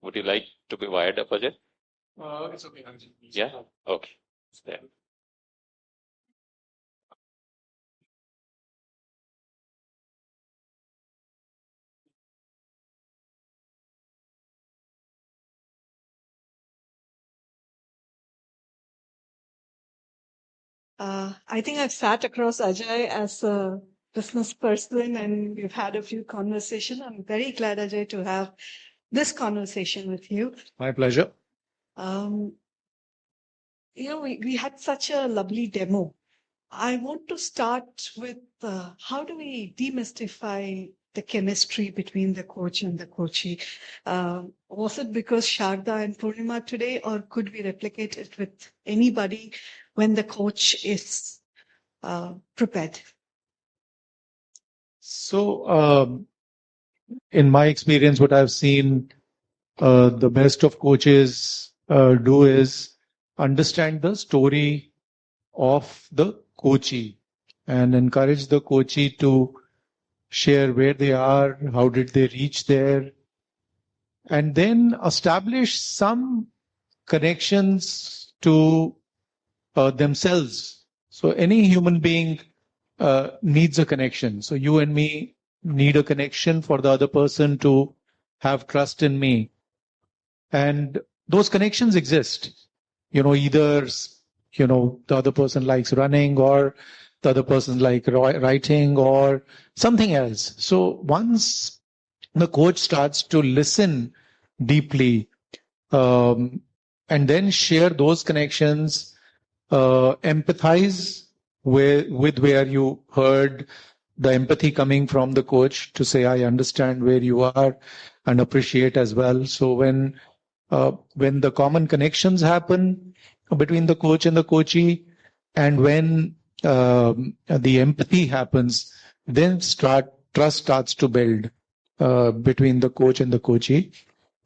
Would you like to be wired up, Ajay? It's okay, Anji. Yeah? Okay. There. I think I've sat across Ajay as a business person and we've had a few conversations. I'm very glad, Ajay, to have this conversation with you. My pleasure. We had such a lovely demo. I want to start with how do we demystify the chemistry between the coach and the coachee? Was it because Sharda and Purnima today, or could we replicate it with anybody when the coach is prepared? So, in my experience, what I've seen the best of coaches do is understand the story of the coachee and encourage the coachee to share where they are, how did they reach there, and then establish some connections to themselves. So any human being needs a connection. So you and me need a connection for the other person to have trust in me. And those connections exist. Either, the other person likes running or the other person likes writing or something else. So once the coach starts to listen deeply and then share those connections, empathize with where you heard the empathy coming from the coach to say, I understand where you are and appreciate as well. So when the common connections happen between the coach and the coachee, and when the empathy happens, then trust starts to build between the coach and the coachee.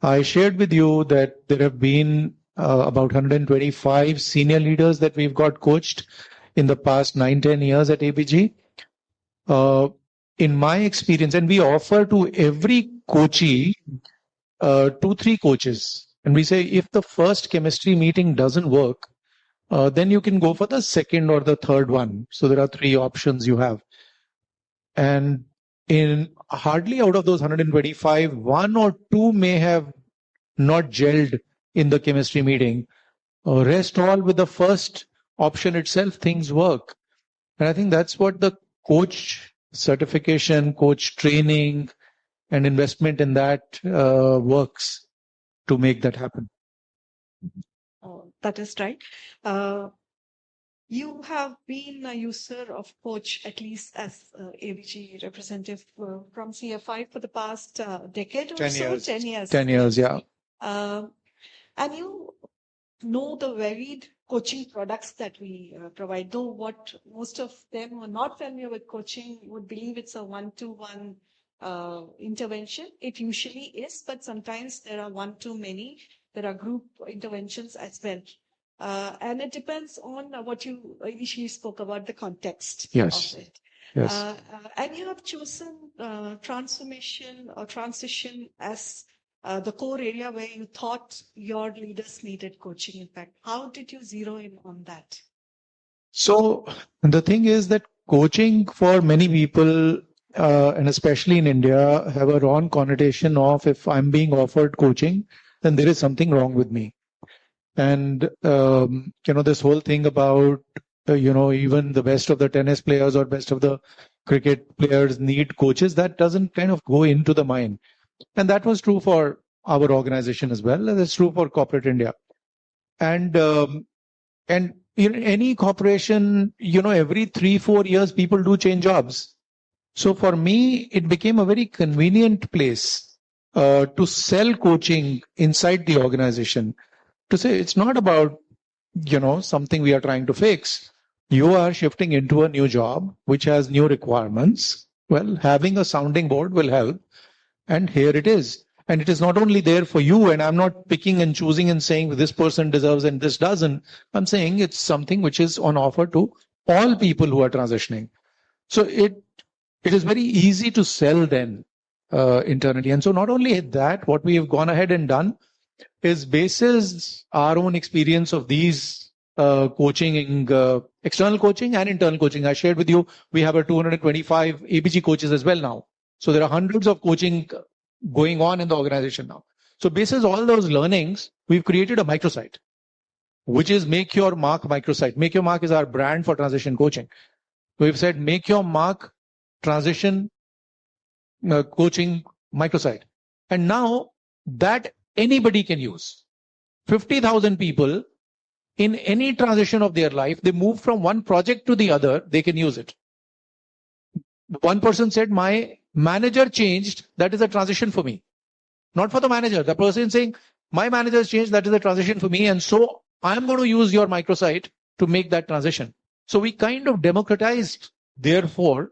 I shared with you that there have been about 125 senior leaders that we've got coached in the past 9-10 years at ABG. In my experience, and we offer to every coachee 2-3 coaches. And we say, if the first chemistry meeting doesn't work, then you can go for the second or the third one. So there are 3 options you have. And in hardly out of those 125, 1 or 2 may have not gelled in the chemistry meeting. Rest all with the first option itself, things work. And I think that's what the coach certification, coach training, and investment in that works to make that happen. That is right. You have been a user of coach, at least as ABG representative from CFI for the past decade or 10 so. years. 10 years. 10 years, yeah. And you know the varied coaching products that we provide, though what most of them who are not familiar with coaching would believe it's a one-to-one intervention. It usually is, but sometimes there are one-to-many. There are group interventions as well. And it depends on what you initially spoke about, the context Yes. of it. Yes. And you have chosen transformation or transition as the core area where you thought your leaders needed coaching. In fact, how did you zero in on that? So the thing is that coaching for many people, and especially in India, have a wrong connotation of, if I'm being offered coaching, then there is something wrong with me. And, this whole thing about, even the best of the tennis players or best of the cricket players need coaches, that doesn't kind of go into the mind. And that was true for our organization as well. And it's true for corporate India. And in any corporation, every 3-4 years, people do change jobs. So for me, it became a very convenient place to sell coaching inside the organization. To say it's not about, something we are trying to fix. You are shifting into a new job, which has new requirements. Well, having a sounding board will help. And here it is. And it is not only there for you, and I'm not picking and choosing and saying this person deserves and this doesn't. I'm saying it's something which is on offer to all people who are transitioning. So it is very easy to sell then. internally. And so not only that, what we have gone ahead and done is basis our own experience of these coaching, external coaching and internal coaching. I shared with you, we have a 225 ABG coaches as well now. So there are hundreds of coaching going on in the organization now. So basis all those learnings, we've created a microsite, which is Make Your Mark microsite. Make Your Mark is our brand for transition coaching. We've said Make Your Mark transition coaching microsite. And now that anybody can use. 50,000 people in any transition of their life, they move from one project to the other, they can use it. One person said, my manager changed, that is a transition for me. Not for the manager. The person saying, my manager has changed, that is a transition for me. And so I'm going to use your microsite to make that transition. So we kind of democratized, therefore.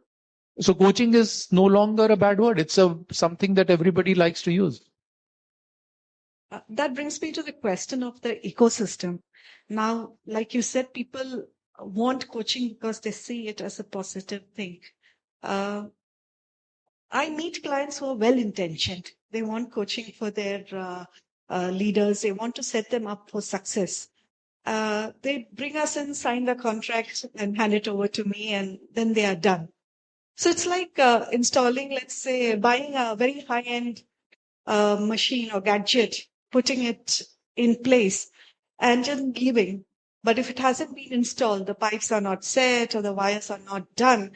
So coaching is no longer a bad word. It's something that everybody likes to use. That brings me to the question of the ecosystem. Now, like you said, people want coaching because they see it as a positive thing. I meet clients who are well-intentioned. They want coaching for their leaders. They want to set them up for success. They bring us in, sign the contract, and hand it over to me, and then they are done. So it's like installing, let's say, buying a very high-end machine or gadget, putting it in place, and just leaving. But if it hasn't been installed, the pipes are not set or the wires are not done,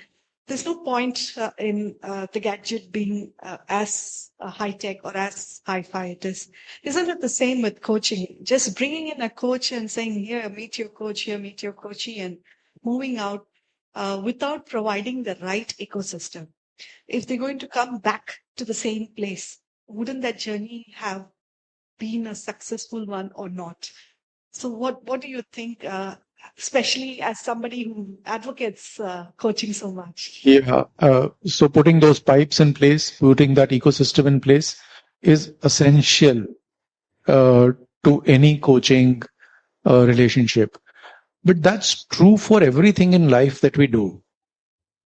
there's no point in the gadget being as high-tech or as hi-fi it is. Isn't it the same with coaching? Just bringing in a coach and saying, here, meet your coach, here, meet your coachee, and moving out without providing the right ecosystem. If they're going to come back to the same place, wouldn't that journey have been a successful one or not? So what do you think, especially as somebody who advocates coaching so much? Yeah. So putting those pipes in place, putting that ecosystem in place is essential to any coaching relationship. But that's true for everything in life that we do.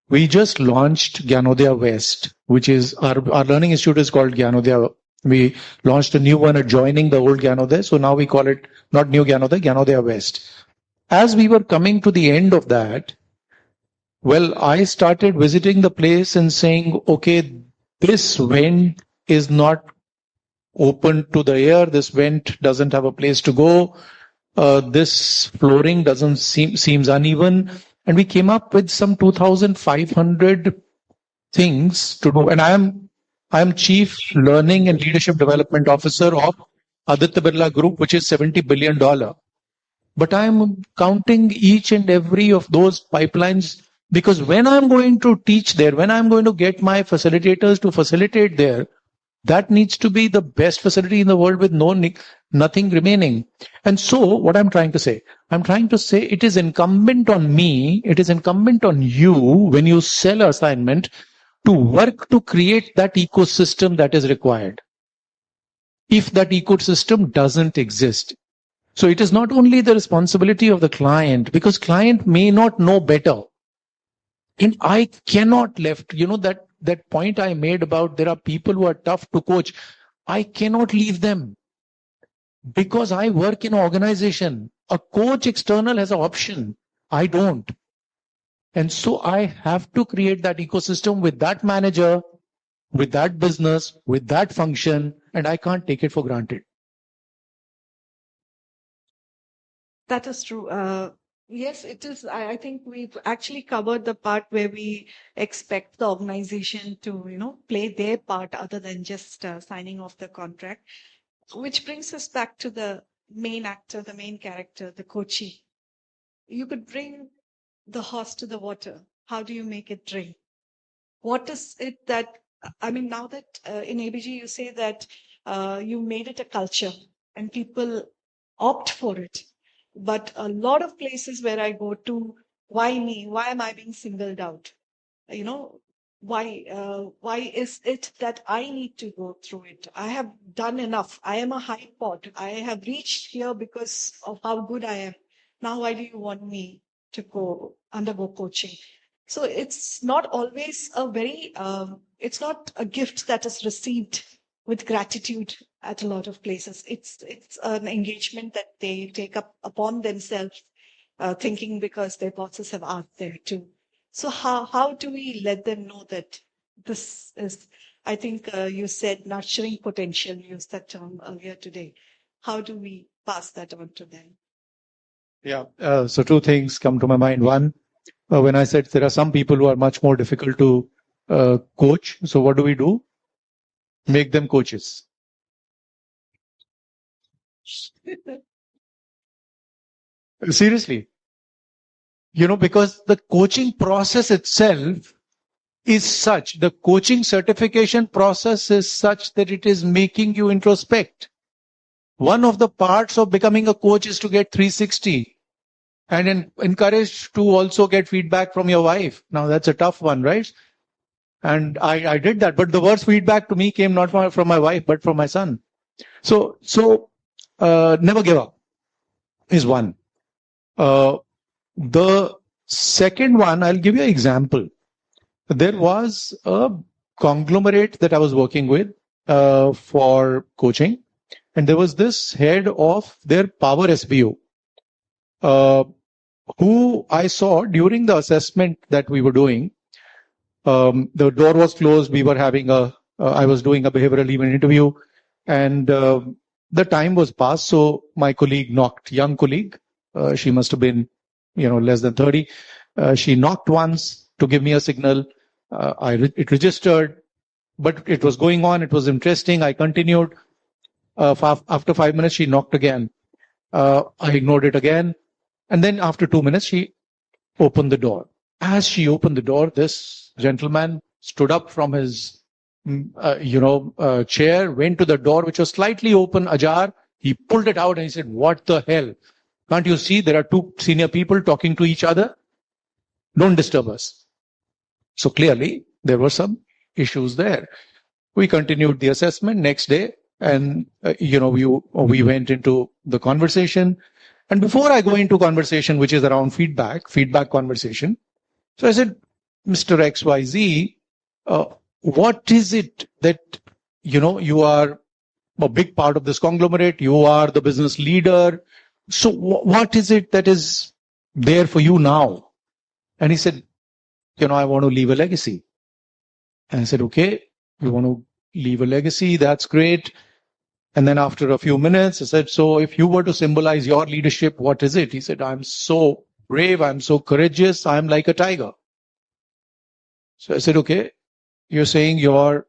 We just launched Gyanodaya West, which is our learning institute is called Gyanodaya. We launched a new one adjoining the old Gyanodaya. So now we call it not New Gyanodaya, Gyanodaya West. As we were coming to the end of that, well, I started visiting the place and saying, okay, this vent is not open to the air. This vent doesn't have a place to go. This flooring doesn't seems uneven. And we came up with some 2,500 things to do. And I am Chief Learning and Leadership Development Officer of Aditya Birla Group, which is $70 billion. But I'm counting each and every of those pipelines because when I'm going to teach there, when I'm going to get my facilitators to facilitate there, that needs to be the best facility in the world with nothing remaining. And so what I'm trying to say it is incumbent on me, it is incumbent on you when you sell assignment to work to create that ecosystem that is required. If that ecosystem doesn't exist. So it is not only the responsibility of the client because client may not know better. And I cannot that point I made about there are people who are tough to coach. I cannot leave them because I work in an organization. A coach external has an option. I don't. And so I have to create that ecosystem with that manager, with that business, with that function, and I can't take it for granted. That is true. Yes, it is. I think we've actually covered the part where we expect the organization to, play their part other than just signing off the contract, which brings us back to the main actor, the main character, the coachee. You could bring the horse to the water. How do you make it drink? What is it that, now that in ABG you say that you made it a culture and people opt for it. But a lot of places where I go to, why me? Why am I being singled out? Why is it that I need to go through it? I have done enough. I am a high pot. I have reached here because of how good I am. Now, why do you want me to undergo coaching? So it's not always it's not a gift that is received with gratitude at a lot of places. It's an engagement that they take up upon themselves, thinking because their bosses have asked them to. So how do we let them know that this is? I think you said nurturing potential. You used that term earlier today. How do we pass that on to them? Yeah. So two things come to my mind. One, when I said there are some people who are much more difficult to coach. So what do? Make them coaches. Seriously. Because the coaching process itself is such, the coaching certification process is such that it is making you introspect. One of the parts of becoming a coach is to get 360 and encouraged to also get feedback from your wife. Now that's a tough one, right? And I did that, but the worst feedback to me came not from my wife, but from my son. So never give up is one. The second one, I'll give you an example. There was a conglomerate that I was working with for coaching, and there was this head of their power SBO, who I saw during the assessment that we were doing. The door was closed. We were having I was doing a behavioral event interview, and the time was past. So my colleague knocked, young colleague, she must have been, less than 30. She knocked once to give me a signal. It registered, but it was going on. It was interesting. I continued. After 5 minutes, she knocked again. I ignored it again. And then after 2 minutes, she opened the door. As she opened the door, this gentleman stood up from his, chair, went to the door, which was slightly open, ajar. He pulled it out and he said, "What the hell? Can't you see there are two senior people talking to each other? Don't disturb us." So clearly there were some issues there. We continued the assessment next day, and we went into the conversation. And before I go into conversation, which is around feedback conversation, so I said, "Mr. XYZ, what is it that you are a big part of this conglomerate? You are the business leader. So what is it that is there for you now?" And he said, "I want to leave a legacy." And I said, "Okay, you want to leave a legacy? That's great." And then after a few minutes, I said, "So if you were to symbolize your leadership, what is it?" He said, "I'm so brave. I'm so courageous. I'm like a tiger." So I said, "Okay, you're saying your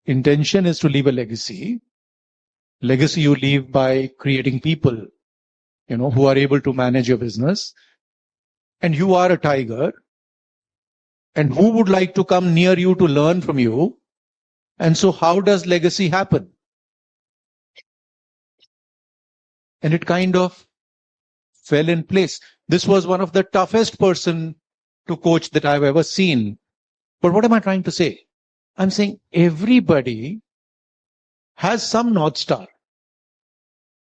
intention is to leave a legacy. Legacy you leave by creating people, who are able to manage your business. And you are a tiger. And who would like to come near you to learn from you? And so how does legacy happen?" And it kind of fell in place. This was one of the toughest person to coach that I've ever seen. But what am I trying to say? I'm saying everybody has some North Star.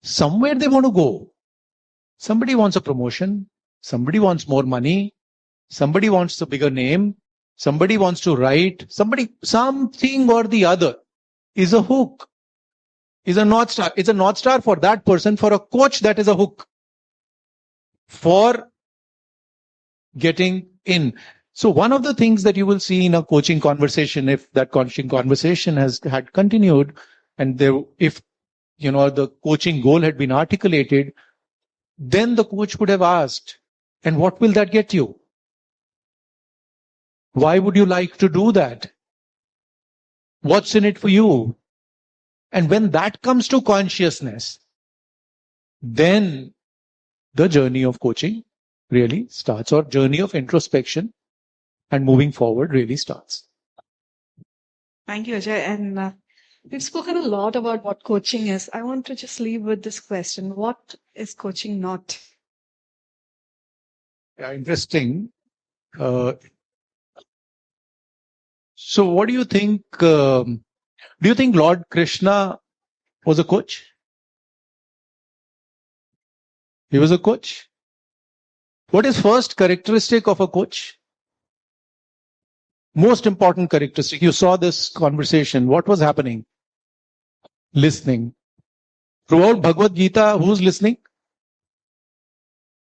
Somewhere they want to go. Somebody wants a promotion. Somebody wants more money. Somebody wants a bigger name. Somebody wants to write. Something or the other is a hook, is a North Star. It's a North Star for that person. For a coach, that is a hook for getting in. So one of the things that you will see in a coaching conversation, if that coaching conversation had continued, and if the coaching goal had been articulated, then the coach would have asked, "And what will that get you? Why would you like to do that? What's in it for you?" And when that comes to consciousness, then the journey of coaching really starts, or journey of introspection and moving forward really starts. Thank you, Ajay. And we've spoken a lot about what coaching is. I want to just leave with this question. What is coaching not? Yeah, interesting. So what do you think? Do you think Lord Krishna was a coach? He was a coach. What is first characteristic of a coach? most important characteristic. You saw this conversation. What was happening? Listening. Throughout Bhagavad Gita, who's listening?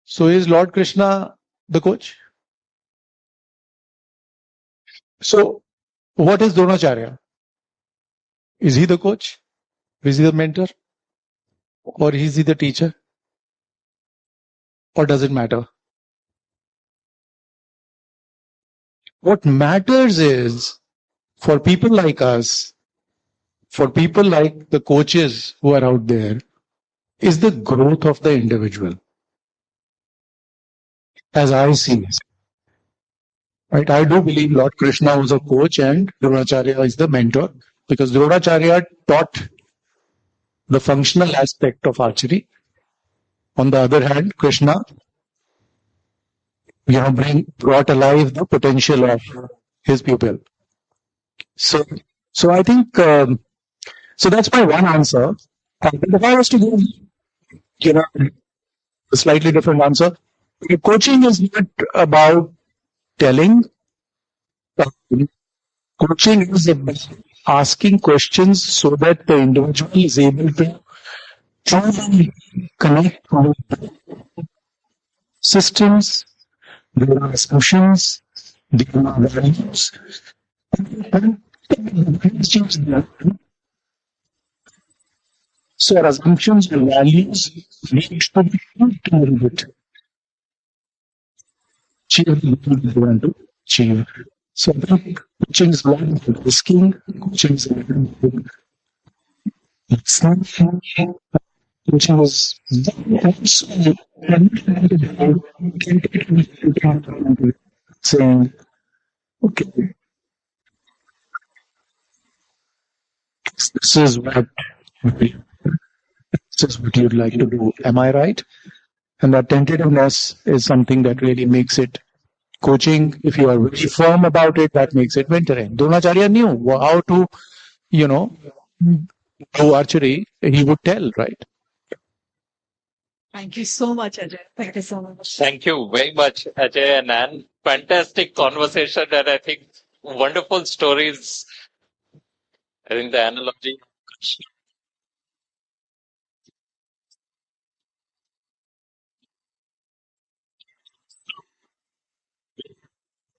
So is Lord Krishna the coach? So what is Dronacharya? Is he the coach? Is he the mentor? Or is he the teacher? Or does it matter? What matters is, for people like us, for people like the coaches who are out there, is the growth of the individual. As I see it. Right? I do believe Lord Krishna was a coach and Dronacharya is the mentor, because Dronacharya taught the functional aspect of archery. On the other hand, Krishna, brought alive the potential of his pupil. So I think, so that's my one answer. If I was to give, a slightly different answer, coaching is not about telling. Coaching is about asking questions so that the individual is able to truly connect with systems, their assumptions, their values, and change that. So our assumptions and values need to be a little bit. Achieve. So I think coaching is more than risking, coaching is more than listening, coaching is also saying, okay, this is what you'd like to do. Am I right? And that tentativeness is something that really makes it coaching. If you are very firm about it, that makes it mentoring. Dronacharya knew how to, do archery. He would tell, right? Thank you so much, Ajay. Thank you so much. Thank you very much, Ajay and Anne. Fantastic conversation, and I think wonderful stories. I think the analogy.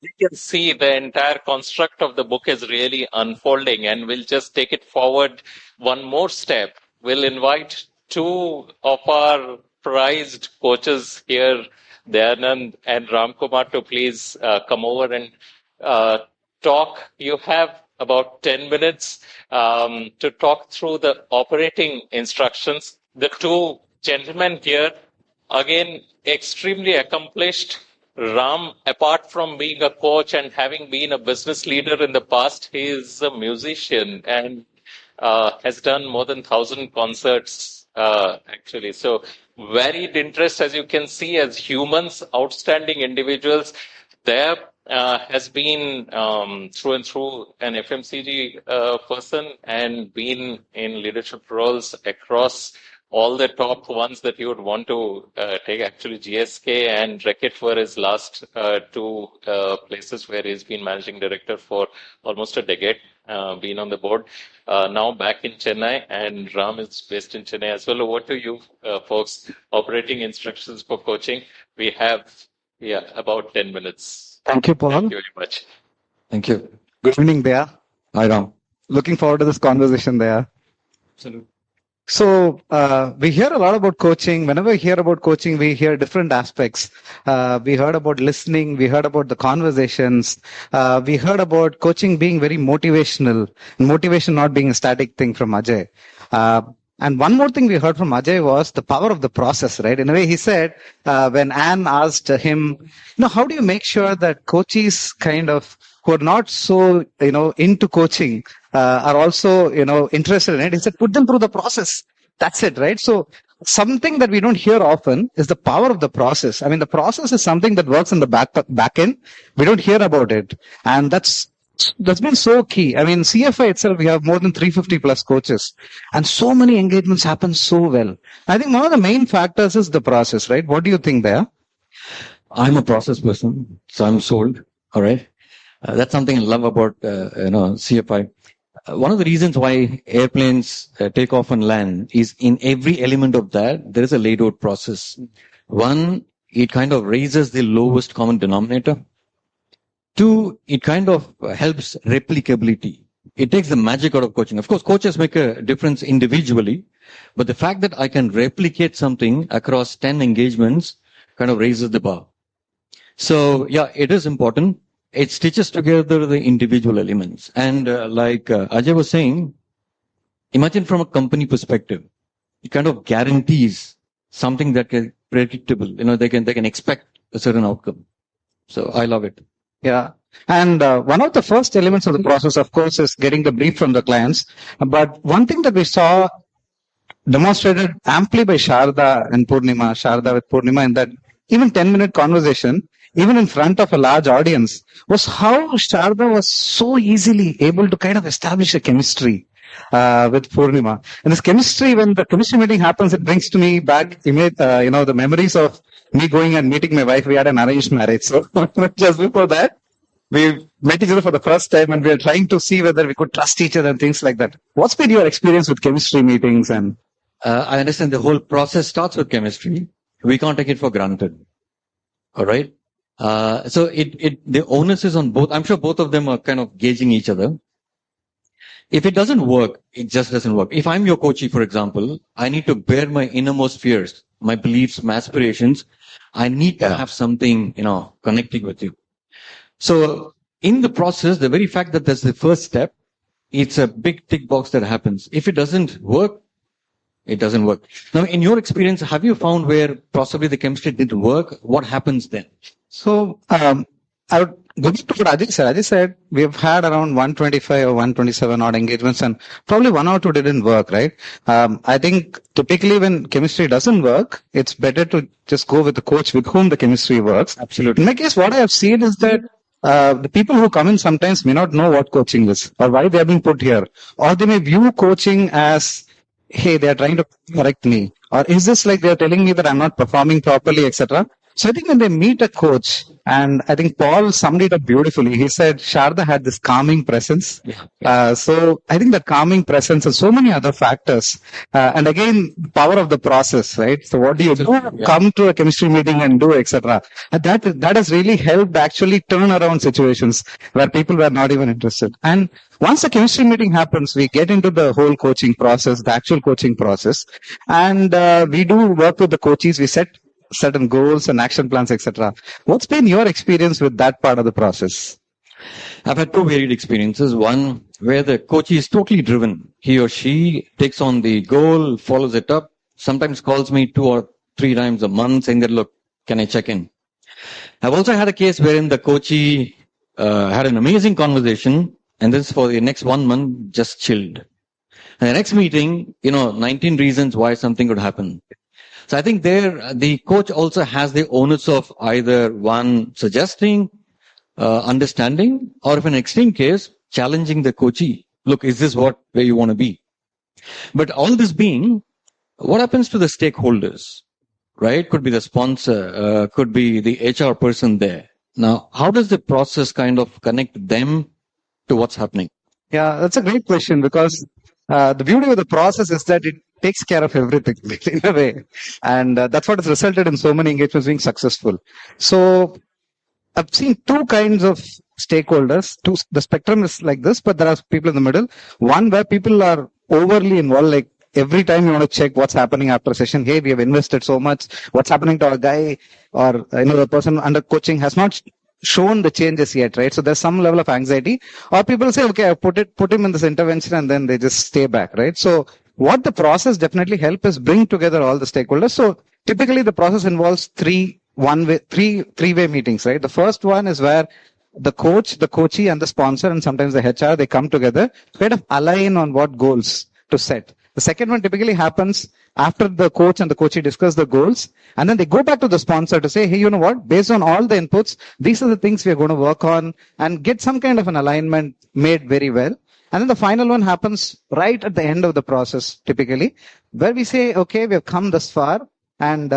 You can see the entire construct of the book is really unfolding, and we'll just take it forward one more step. We'll invite two of our prized coaches here, Dayanand and Ramkumar, to please come over and talk. You have about 10 minutes to talk through the operating instructions. The two gentlemen here, again, extremely accomplished. Ram, apart from being a coach and having been a business leader in the past, he is a musician and has done more than 1,000 concerts, actually. So, varied interest, as you can see, as humans, outstanding individuals. There has been through and through an FMCG person and been in leadership roles across all the top ones that you would want to take. Actually, GSK and Reckitt were his last two places where he's been managing director for almost a decade, been on the board. Now back in Chennai, and Ram is based in Chennai as well. Over to you, folks. Operating instructions for coaching. We have, about 10 minutes. Thank you, Paul. Thank you very much. Thank you. Good evening, Dea. Hi, Ram. Looking forward to this conversation, Dea. Absolutely. So we hear a lot about coaching. Whenever we hear about coaching, we hear different aspects. We heard about listening. We heard about the conversations. We heard about coaching being very motivational, and motivation not being a static thing from Ajay. And one more thing we heard from Ajay was the power of the process, right? In a way, he said, when Anne asked him, how do you make sure that coaches kind of who are not so, into coaching, are also, interested in it? He said, put them through the process. That's it, right? So something that we don't hear often is the power of the process. I mean, the process is something that works in the back end. We don't hear about it. And that's been so key. I mean, CFI itself, we have more than 350 plus coaches, and so many engagements happen so well. I think one of the main factors is the process, right? What do you think there? I'm a process person, so I'm sold. All right. That's something I love about, CFI. One of the reasons why airplanes take off and land is in every element of that, there is a laid out process. One, it kind of raises the lowest common denominator. Two, it kind of helps replicability. It takes the magic out of coaching. Of course, coaches make a difference individually, but the fact that I can replicate something across 10 engagements kind of raises the bar. So yeah, it is important. It stitches together the individual elements. And like Ajay was saying, imagine from a company perspective, it kind of guarantees something that is predictable. They can expect a certain outcome. So I love it. Yeah. And one of the first elements of the process, of course, is getting the brief from the clients. But one thing that we saw demonstrated amply by Sharda with Purnima, in that even 10-minute conversation, even in front of a large audience, was how Sharda was so easily able to kind of establish a chemistry with Purnima. And this chemistry, when the chemistry meeting happens, it brings to me back, the memories of me going and meeting my wife. We had an arranged marriage. So just before that, we met each other for the first time and we were trying to see whether we could trust each other and things like that. What's been your experience with chemistry meetings? And I understand the whole process starts with chemistry. We can't take it for granted. All right. So the onus is on both. I'm sure both of them are kind of gauging each other. If it doesn't work, it just doesn't work. If I'm your coachee, for example, I need to bear my innermost fears, my beliefs, my aspirations. I need to have something, connecting with you. So in the process, the very fact that that's the first step, it's a big tick box that happens. If it doesn't work, it doesn't work. Now, in your experience, have you found where possibly the chemistry didn't work? What happens then? So, I would go back to what Ajay said. Ajay said we've had around 125 or 127 odd engagements and probably one or two didn't work, right? I think typically when chemistry doesn't work, it's better to just go with the coach with whom the chemistry works. Absolutely. In my case, what I have seen is that the people who come in sometimes may not know what coaching is or why they are being put here. Or they may view coaching as, hey, they are trying to correct me. Or is this like they are telling me that I'm not performing properly, etc. So I think when they meet a coach, and I think Paul summed it up beautifully. He said Sharda had this calming presence. So I think that calming presence and so many other factors. And again, power of the process, right? So what do you do? Come to a chemistry meeting and do, etc. And that has really helped actually turn around situations where people were not even interested. And once the chemistry meeting happens, we get into the whole coaching process, the actual coaching process. And we do work with the coaches. We set certain goals and action plans, etc. What's been your experience with that part of the process? I've had two varied experiences. One where the coach is totally driven. He or she takes on the goal, follows it up, sometimes calls me 2 or 3 times a month saying that, look, can I check in? I've also had a case wherein the coachee had an amazing conversation and this for the next 1 month just chilled. And the next meeting, 19 reasons why something could happen. So I think there, the coach also has the onus of either one suggesting, understanding, or if in an extreme case, challenging the coachee. Look, is this where you want to be? But all this being, what happens to the stakeholders, right? Could be the sponsor, could be the HR person there. Now, how does the process kind of connect them to what's happening? Yeah, that's a great question because the beauty of the process is that it takes care of everything in a way. And that's what has resulted in so many engagements being successful. So I've seen two kinds of stakeholders. The spectrum is like this, but there are people in the middle. One where people are overly involved, like every time you want to check what's happening after a session. Hey, we have invested so much. What's happening to our guy? Or, the person under coaching has not shown the changes yet, right? So there's some level of anxiety. Or people say, okay, I put him in this intervention and then they just stay back, right? So what the process definitely helps is bring together all the stakeholders. So typically the process involves three-way meetings, right? The first one is where the coach, the coachee and the sponsor and sometimes the HR, they come together to kind of align on what goals to set. The second one typically happens after the coach and the coachee discuss the goals and then they go back to the sponsor to say, hey, you know what, based on all the inputs, these are the things we are going to work on and get some kind of an alignment made very well. And then the final one happens right at the end of the process, typically, where we say, okay, we have come this far and,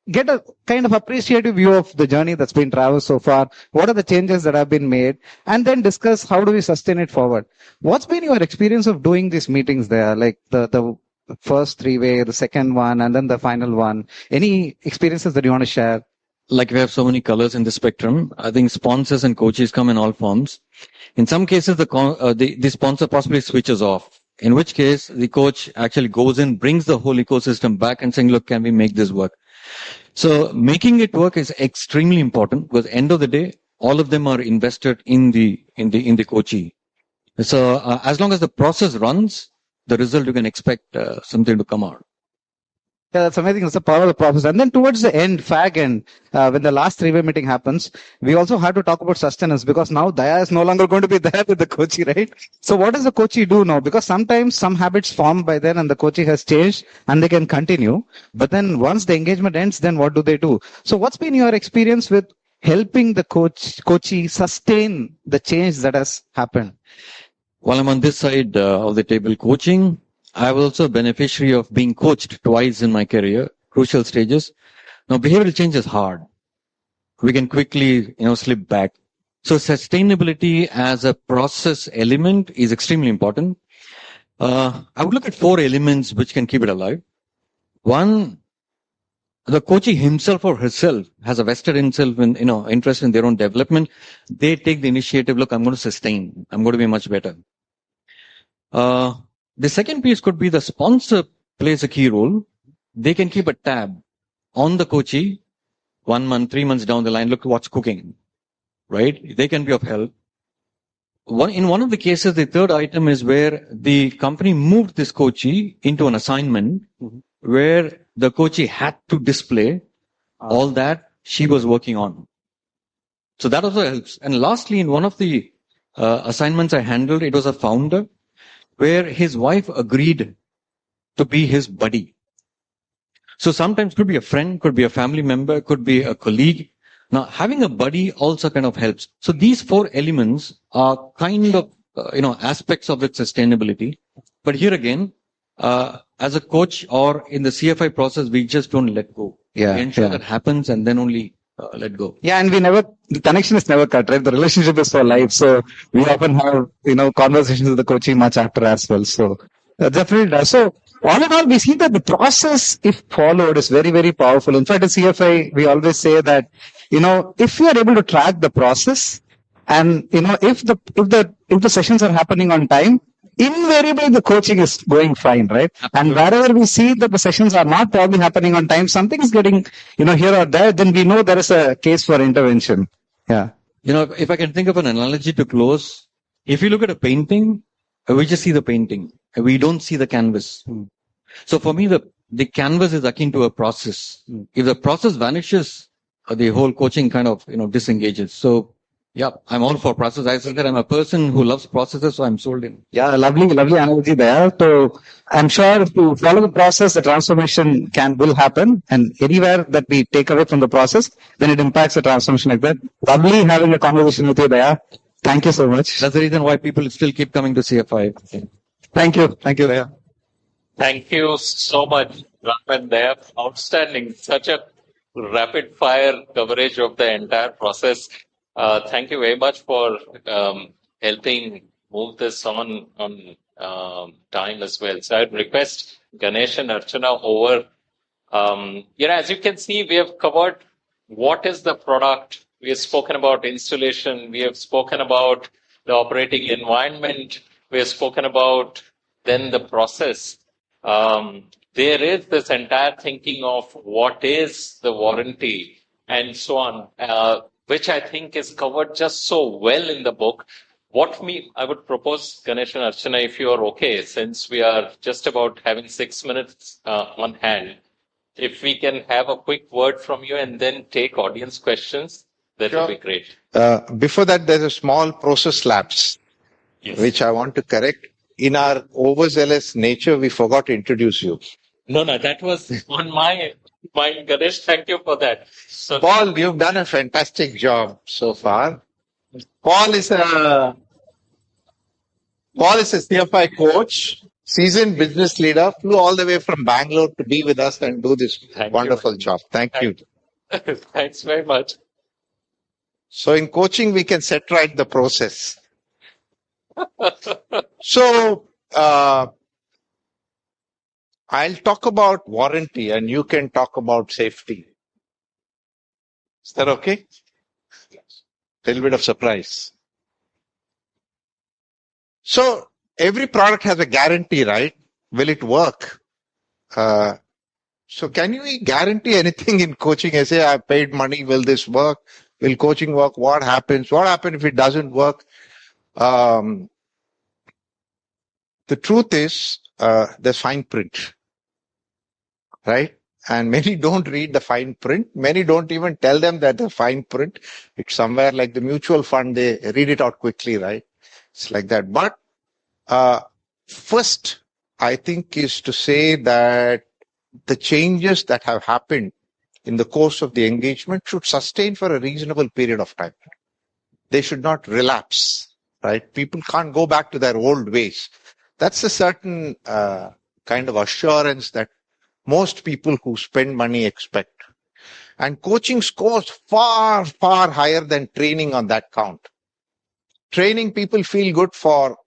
get a kind of appreciative view of the journey that's been traversed so far. What are the changes that have been made? And then discuss how do we sustain it forward. What's been your experience of doing these meetings there? Like the first three-way, the second one, and then the final one. Any experiences that you want to share? Like we have so many colors in the spectrum. I think sponsors and coaches come in all forms. In some cases, the sponsor possibly switches off. In which case, the coach actually goes in, brings the whole ecosystem back and saying, look, can we make this work? So making it work is extremely important because end of the day, all of them are invested in the coachee. So as long as the process runs, the result you can expect something to come out. Yeah, that's amazing. That's the power of the process. And then towards the end, fag end, when the last three-way meeting happens, we also have to talk about sustenance because now Daya is no longer going to be there with the coachee, right? So what does the coachee do now? Because sometimes some habits form by then and the coachee has changed and they can continue. But then once the engagement ends, then what do? So what's been your experience with helping the coachee sustain the change that has happened? While I'm on this side of the table coaching, I was also a beneficiary of being coached twice in my career, crucial stages. Now, behavioral change is hard. We can quickly, slip back. So sustainability as a process element is extremely important. I would look at 4 elements which can keep it alive. One, the coachee himself or herself has a vested interest in their own development. They take the initiative. Look, I'm going to sustain. I'm going to be much better. The second piece could be the sponsor plays a key role. They can keep a tab on the coachee 1 month, 3 months down the line. Look what's cooking, right? They can be of help. In one of the cases, the third item is where the company moved this coachee into an assignment where the coachee had to display all that she was working on. So that also helps. And lastly, in one of the assignments I handled, it was a founder where his wife agreed to be his buddy. So sometimes could be a friend, could be a family member, could be a colleague. Now, having a buddy also kind of helps. So these 4 elements are kind of, aspects of its sustainability. But here again, as a coach or in the CFI process, we just don't let go. We ensure that happens and then only let go. Yeah, and the connection is never cut, right? The relationship is for life. So we often have, conversations with the coachee much after as well. So definitely does. So all in all, we see that the process, if followed, is very, very powerful. In fact, at CFI, we always say that, if we are able to track the process and, if the sessions are happening on time, invariably the coaching is going fine, right? And wherever we see that the sessions are not probably happening on time, something is getting, here or there, then we know there is a case for intervention. Yeah. If I can think of an analogy to close, if you look at a painting, we just see the painting. We don't see the canvas. So for me, the canvas is akin to a process. If the process vanishes, the whole coaching kind of, disengages. So yeah, I'm all for process. I said that I'm a person who loves processes, so I'm sold in. Yeah, lovely analogy there. So I'm sure if you follow the process, the transformation will happen. And anywhere that we take away from the process, then it impacts the transformation like that. Lovely having a conversation with you, Daya. Thank you so much. That's the reason why people still keep coming to CFI. Thank you, Daya. Thank you so much, Rahman. They have outstanding, such a rapid fire coverage of the entire process. Thank you very much for helping move this on time as well. So I'd request Ganesh and Archana over. As you can see, we have covered what is the product. We have spoken about installation. We have spoken about the operating environment. We have spoken about then the process. There is this entire thinking of what is the warranty and so on, which I think is covered just so well in the book. I would propose, Ganesh and Archana, if you are okay, since we are just about having 6 minutes on hand, if we can have a quick word from you and then take audience questions, that would be great. Before that, there's a small process lapse, which I want to correct. In our overzealous nature, we forgot to introduce you. No, that was on my mind, Ganesh. Thank you for that. So, Paul, you've done a fantastic job so far. Paul is a CFI coach. seasoned business leader, flew all the way from Bangalore to be with us and do this Thank wonderful you. job. Thank you. Thanks very much. So in coaching, we can set right the process. So I'll talk about warranty and you can talk about safety. Is that okay? Little bit of surprise. So every product has a guarantee, right? Will it work? So can you guarantee anything in coaching? I say, I paid money. Will this work? Will coaching work? What happens? What happens if it doesn't work? The truth is, there's fine print, right? And many don't read the fine print. Many don't even tell them that the fine print. It's somewhere like the mutual fund. They read it out quickly, right? It's like that. But first, I think is to say that the changes that have happened in the course of the engagement should sustain for a reasonable period of time. They should not relapse, right? People can't go back to their old ways. That's a certain kind of assurance that most people who spend money expect. And coaching scores far, far higher than training on that count. Training, people feel good for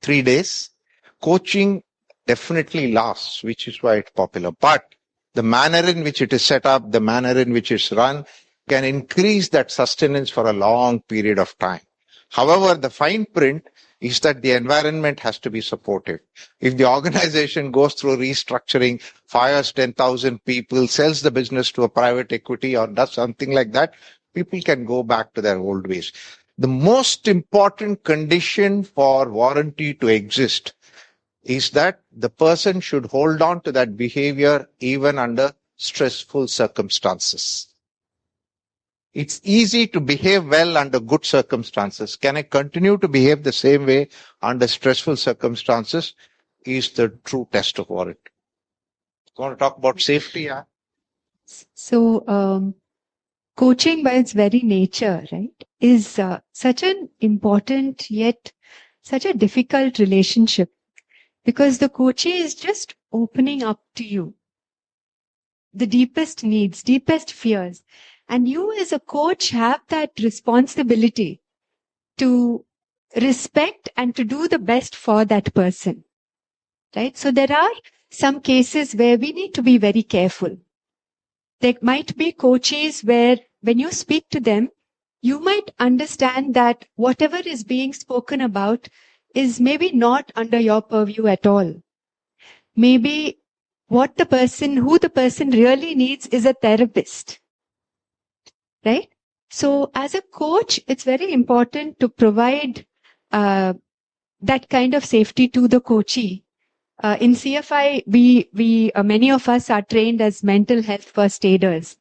3 days. Coaching definitely lasts, which is why it's popular. But the manner in which it is set up, the manner in which it's run, can increase that sustenance for a long period of time. However, the fine print is that the environment has to be supportive. If the organization goes through restructuring, fires 10,000 people, sells the business to a private equity or does something like that, people can go back to their old ways. The most important condition for warranty to exist is that the person should hold on to that behavior even under stressful circumstances. It's easy to behave well under good circumstances. Can I continue to behave the same way under stressful circumstances? Is the true test of warranty. Want to talk about safety? Yeah? So, coaching by its very nature, right, is such an important yet such a difficult relationship, because the coachee is just opening up to you the deepest needs, deepest fears. And you as a coach have that responsibility to respect and to do the best for that person, right? So there are some cases where we need to be very careful. There might be coaches where when you speak to them, you might understand that whatever is being spoken about is maybe not under your purview at all. Maybe who the person really needs is a therapist, right? So as a coach, it's very important to provide that kind of safety to the coachee. In CFI, we many of us are trained as mental health first aiders,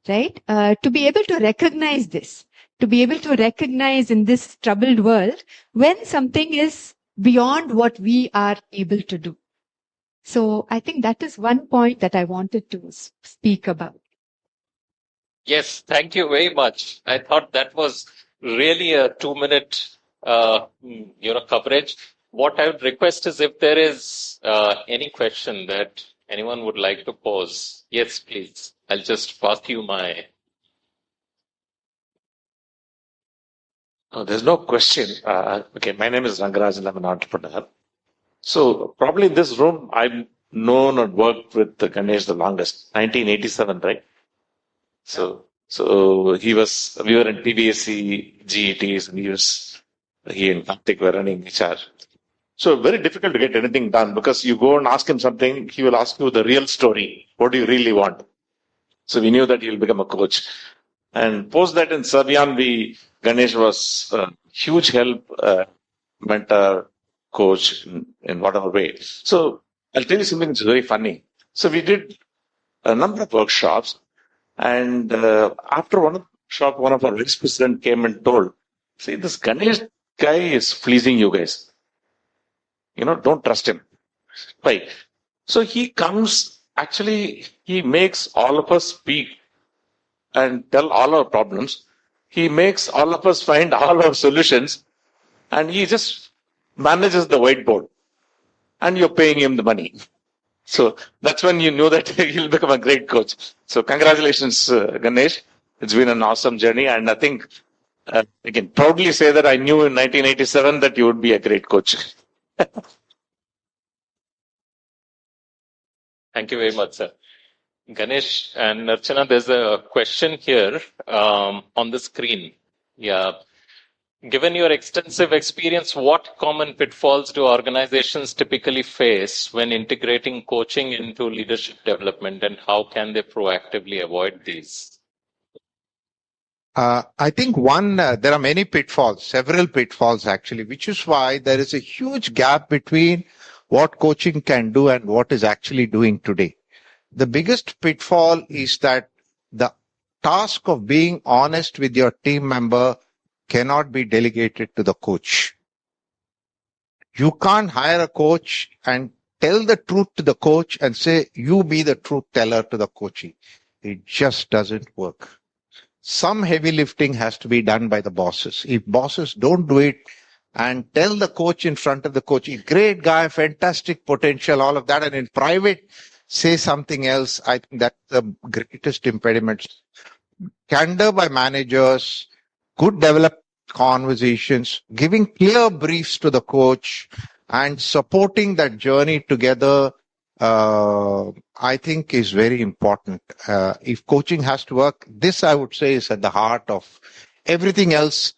right? To be able to recognize this, to be able to recognize in this troubled world when something is beyond what we are able to do. So I think that is one point that I wanted to speak about. Yes, thank you very much. I thought that was really a 2-minute, coverage. What I would request is if there is any question that anyone would like to pose. Yes, please. I'll just pass you my. There's no question. Okay, my name is Rangaraj and I'm an entrepreneur. So probably in this room, I've known and worked with Ganesh the longest, 1987, right? So we were in PBSC, GETs, and he and Karthik were running HR. So very difficult to get anything done because you go and ask him something, he will ask you the real story. What do you really want? So we knew that he'll become a coach. And post that in Savian, Ganesh was a huge help, mentor, coach in whatever way. So I'll tell you something that's very funny. So we did a number of workshops, and after one of our vice president came and told, see, this Ganesh guy is fleecing you guys. Don't trust him. Why? So he comes, actually, he makes all of us speak and tell all our problems. He makes all of us find all our solutions, and he just manages the whiteboard. and you're paying him the money. So that's when you know that he'll become a great coach. So congratulations, Ganesh. It's been an awesome journey. And I think, I can proudly say that I knew in 1987 that you would be a great coach. Thank you very much, sir. Ganesh and Archana, there's a question here on the screen. Yeah. Given your extensive experience, what common pitfalls do organizations typically face when integrating coaching into leadership development, and how can they proactively avoid these? I think there are many pitfalls, several pitfalls actually, which is why there is a huge gap between what coaching can do and what is actually doing today. The biggest pitfall is that the task of being honest with your team member cannot be delegated to the coach. You can't hire a coach and tell the truth to the coach and say, you be the truth teller to the coachee. It just doesn't work. Some heavy lifting has to be done by the bosses. If bosses don't do it and tell the coach in front of the coach, great guy, fantastic potential, all of that, and in private say something else, I think that's the greatest impediment. Candor by managers, good developed conversations, giving clear briefs to the coach and supporting that journey together, I think is very important. If coaching has to work, this I would say is at the heart of everything else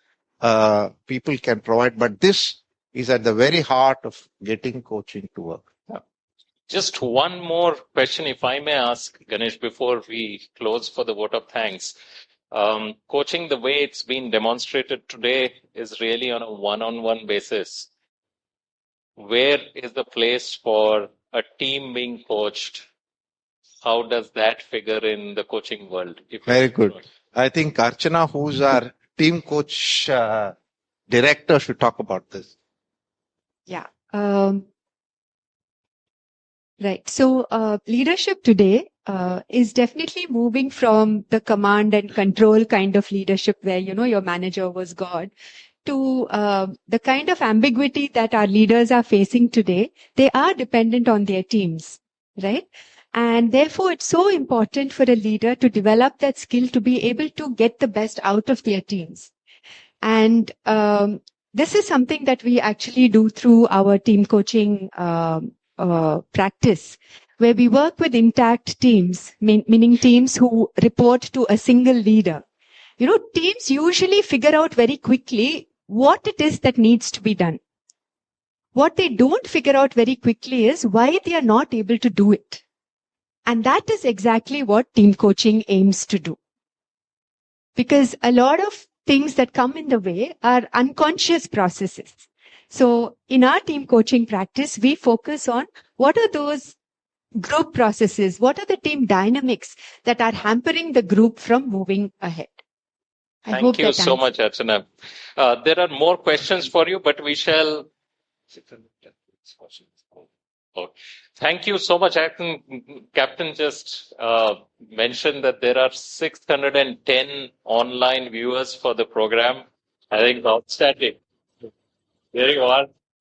people can provide, but this is at the very heart of getting coaching to work. Just one more question, if I may ask, Ganesh, before we close for the vote of thanks. Coaching the way it's been demonstrated today is really on a one-on-one basis. Where is the place for a team being coached? How does that figure in the coaching world? Very good. I think Archana, who's our team coach director, should talk about this. Yeah. Right. So leadership today is definitely moving from the command and control kind of leadership where, your manager was God, to the kind of ambiguity that our leaders are facing today. They are dependent on their teams, right? And therefore, it's so important for a leader to develop that skill to be able to get the best out of their teams. And this is something that we actually do through our team coaching practice, where we work with intact teams, meaning teams who report to a single leader. Teams usually figure out very quickly what it is that needs to be done. What they don't figure out very quickly is why they are not able to do it. And that is exactly what team coaching aims to do. Because a lot of things that come in the way are unconscious processes. So in our team coaching practice, we focus on what are those group processes, what are the team dynamics that are hampering the group from moving ahead. Thank you so much, Archana. There are more questions for you, but we shall... Thank you so much. Captain just mentioned that there are 610 online viewers for the program. I think outstanding. There you are.